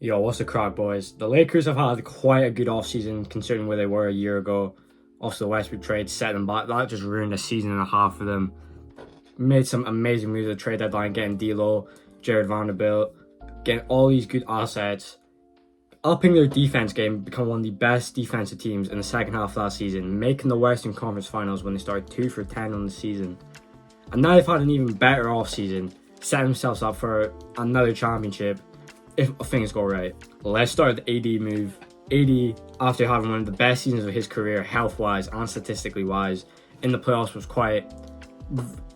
Yo, what's the crack, boys? The Lakers have had quite a good offseason considering where they were a year ago. Also, the Westbrook trade set them back. That just ruined a season and a half for them. Made some amazing moves at the trade deadline, getting D'Lo, Jared Vanderbilt, getting all these good assets, upping their defense game, become one of the best defensive teams in the second half of that season, making the Western Conference Finals when they started 2 for 10 on the season. And now they've had an even better offseason, set themselves up for another championship if things go right. Let's start with the AD move. AD, after having one of the best seasons of his career, health-wise and statistically wise, in the playoffs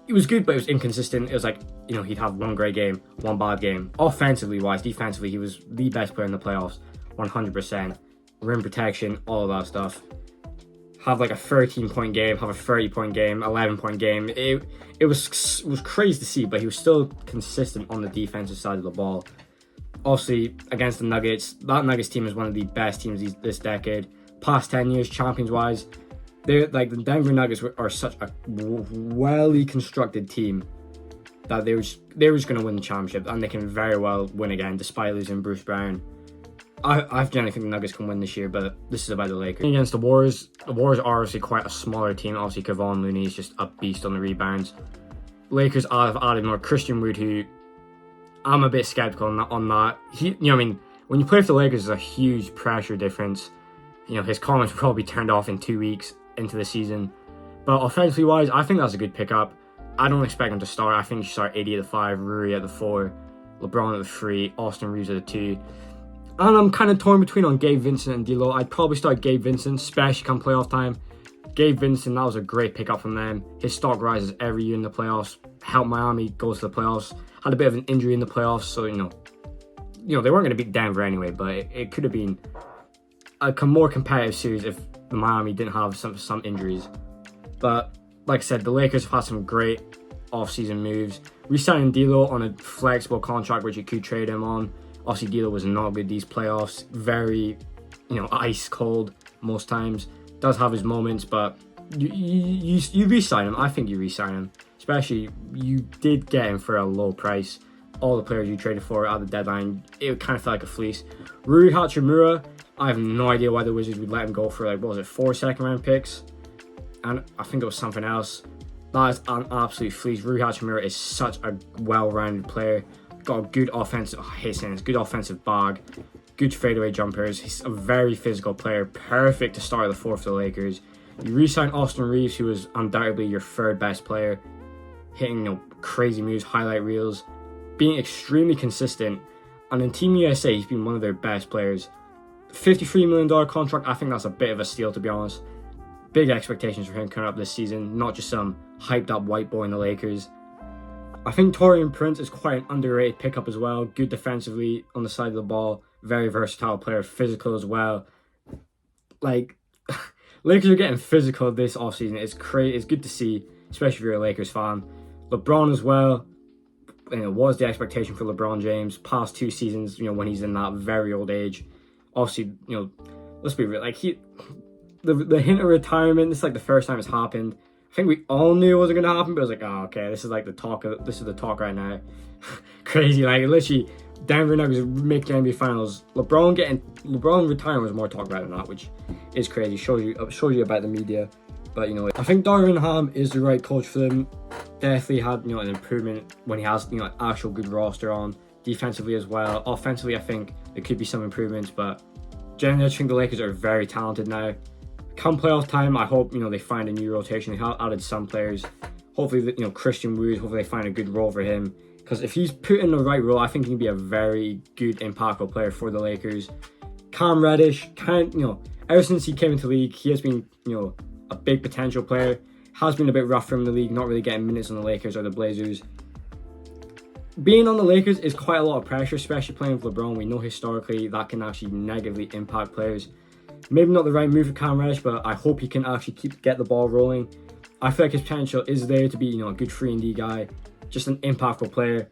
it was good, but it was inconsistent. It was like, he'd have one great game, one bad game. Offensively wise, defensively, he was the best player in the playoffs, 100%. Rim protection, all of that stuff. Have like a 13-point game, have a 30-point game, 11-point game. It was crazy to see, but he was still consistent on the defensive side of the ball. Obviously, against the Nuggets, that Nuggets team is one of the best teams this decade. Past 10 years, champions-wise, they're like the Denver Nuggets are such a well constructed team that they were just going to win the championship, and they can very well win again despite losing Bruce Brown. I generally think the Nuggets can win this year, but this is about the Lakers. Against the Warriors are obviously quite a smaller team. Obviously, Kevon Looney is just a beast on the rebounds. Lakers have added more Christian Wood, who I'm a bit skeptical on that. When you play for the Lakers, there's a huge pressure difference. His comments will probably be turned off in 2 weeks into the season. But offensively wise, I think that's a good pickup. I don't expect him to start. I think he should start AD at the 5, Rui at the 4, LeBron at the 3, Austin Reeves at the 2. And I'm kind of torn between on Gabe Vincent and D'Lo. I'd probably start Gabe Vincent, especially come playoff time. Gabe Vincent, that was a great pickup from them. His stock rises every year in the playoffs. Helped Miami go to the playoffs. Had a bit of an injury in the playoffs, so they weren't going to beat Denver anyway. But it could have been a more competitive series if the Miami didn't have some injuries. But like I said, the Lakers have had some great off-season moves. Re-signing D'Lo on a flexible contract, which you could trade him on. Obviously, D'Lo was not good these playoffs. Very, ice cold most times. Does have his moments, but you re-sign him. I think you re-sign him. Especially, you did get him for a low price. All the players you traded for at the deadline, it kind of felt like a fleece. Rui Hachimura, I have no idea why the Wizards would let him go for 4 second-round picks? And I think it was something else. That is an absolute fleece. Rui Hachimura is such a well-rounded player. Got a good offensive good offensive bag, good fadeaway jumpers. He's a very physical player, perfect to start the 4 for the Lakers. You re-sign Austin Reeves, who is undoubtedly your 3rd best player, hitting crazy moves, highlight reels, being extremely consistent. And in Team USA, he's been one of their best players. $53 million contract, I think that's a bit of a steal, to be honest. Big expectations for him coming up this season, not just some hyped up white boy in the Lakers. I think Taurean Prince is quite an underrated pickup as well. Good defensively on the side of the ball. Very versatile player. Physical as well. Lakers are getting physical this offseason. It's great. It's good to see, especially if you're a Lakers fan. LeBron as well. What was the expectation for LeBron James? Past 2 seasons, when he's in that very old age. Obviously, let's be real. The hint of retirement, this is the first time it's happened. I think we all knew it wasn't going to happen, but it was okay, this is the talk right now. Crazy, literally, Denver Nuggets make the NBA Finals. LeBron retiring was more talk about than that, which is crazy. Shows you about the media. But, I think Darvin Ham is the right coach for them. Definitely had, an improvement when he has, an actual good roster on. Defensively as well. Offensively, I think there could be some improvements, but generally, I think the Lakers are very talented now. Come playoff time, I hope they find a new rotation. They have added some players. Hopefully, Christian Wood. Hopefully, they find a good role for him. Because if he's put in the right role, I think he can be a very good, impactful player for the Lakers. Cam Reddish, ever since he came into the league, he has been a big potential player. Has been a bit rough from the league, not really getting minutes on the Lakers or the Blazers. Being on the Lakers is quite a lot of pressure, especially playing with LeBron. We know historically that can actually negatively impact players. Maybe not the right move for Cam Reddish, but I hope he can actually get the ball rolling. I feel like his potential is there to be, a good 3-and-D guy, just an impactful player.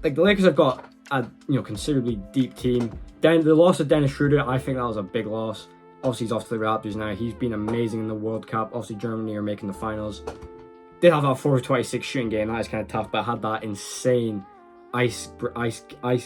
The Lakers have got a, considerably deep team. Then the loss of Dennis Schroeder, I think that was a big loss. Obviously, he's off to the Raptors now. He's been amazing in the World Cup. Obviously, Germany are making the finals. Did have that 4-26 shooting game. That is kind of tough, but had that insane ice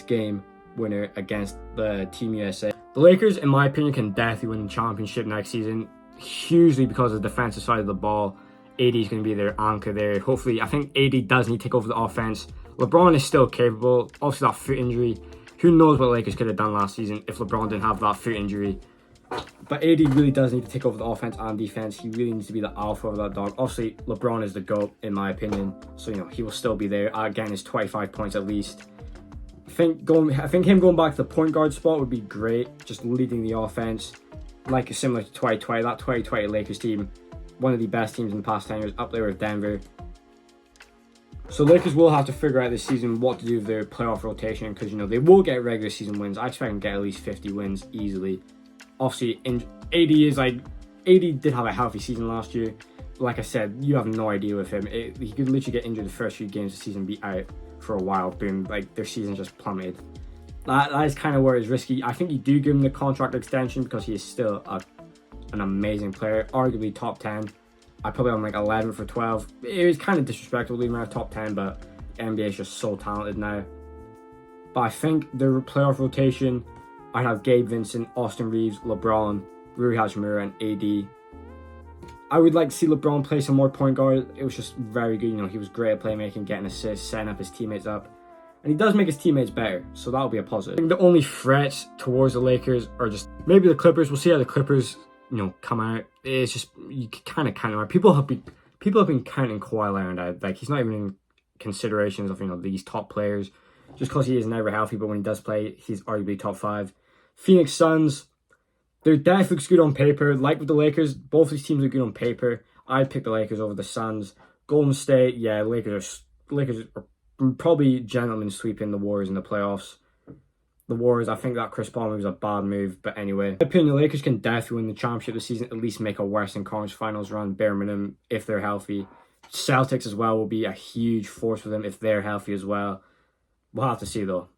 game winner against the Team USA. The Lakers, in my opinion, can definitely win the championship next season, hugely because of the defensive side of the ball. AD is going to be their anchor there. Hopefully, I think AD does need to take over the offense. LeBron is still capable. Obviously, that foot injury. Who knows what the Lakers could have done last season if LeBron didn't have that foot injury. But AD really does need to take over the offense and defense. He really needs to be the alpha of that dog. Obviously, LeBron is the GOAT, in my opinion. So, he will still be there. Again, his 25 points at least. I think him going back to the point guard spot would be great. Just leading the offense. Like similar to 2020. That 2020 Lakers team, one of the best teams in the past 10 years, up there with Denver. So Lakers will have to figure out this season what to do with their playoff rotation, because they will get regular season wins. I expect them to get at least 50 wins easily. Obviously, AD did have a healthy season last year. Like I said, you have no idea with him. He could literally get injured the first few games of the season, be out for a while. Boom, their season just plummeted. That is kind of where it's risky. I think you do give him the contract extension because he is still an amazing player, arguably top 10. I probably on 11 for 12. It was kind of disrespectful leaving him out of top 10, but the NBA is just so talented now. But I think the playoff rotation, I'd have Gabe Vincent, Austin Reeves, LeBron, Rui Hachimura, and AD. I would like to see LeBron play some more point guard. It was just very good. He was great at playmaking, getting assists, setting up his teammates up. And he does make his teammates better, so that'll be a positive. I think the only threats towards the Lakers are just maybe the Clippers. We'll see how the Clippers come out. It's just, you kind of count them out. People have been counting Kawhi Leonard out. He's not even in considerations of these top players, just because he is never healthy. But when he does play, he's arguably top 5. Phoenix Suns, their depth looks good on paper. Like with the Lakers, both these teams look good on paper. I'd pick the Lakers over the Suns. Golden State, yeah, Lakers are probably gentlemen sweeping the Warriors in the playoffs. The Warriors, I think that Chris Paul move was a bad move, but anyway. In my opinion, the Lakers can definitely win the championship this season, at least make a Western Conference Finals run, bare minimum, if they're healthy. Celtics as well will be a huge force for them if they're healthy as well. We'll have to see though.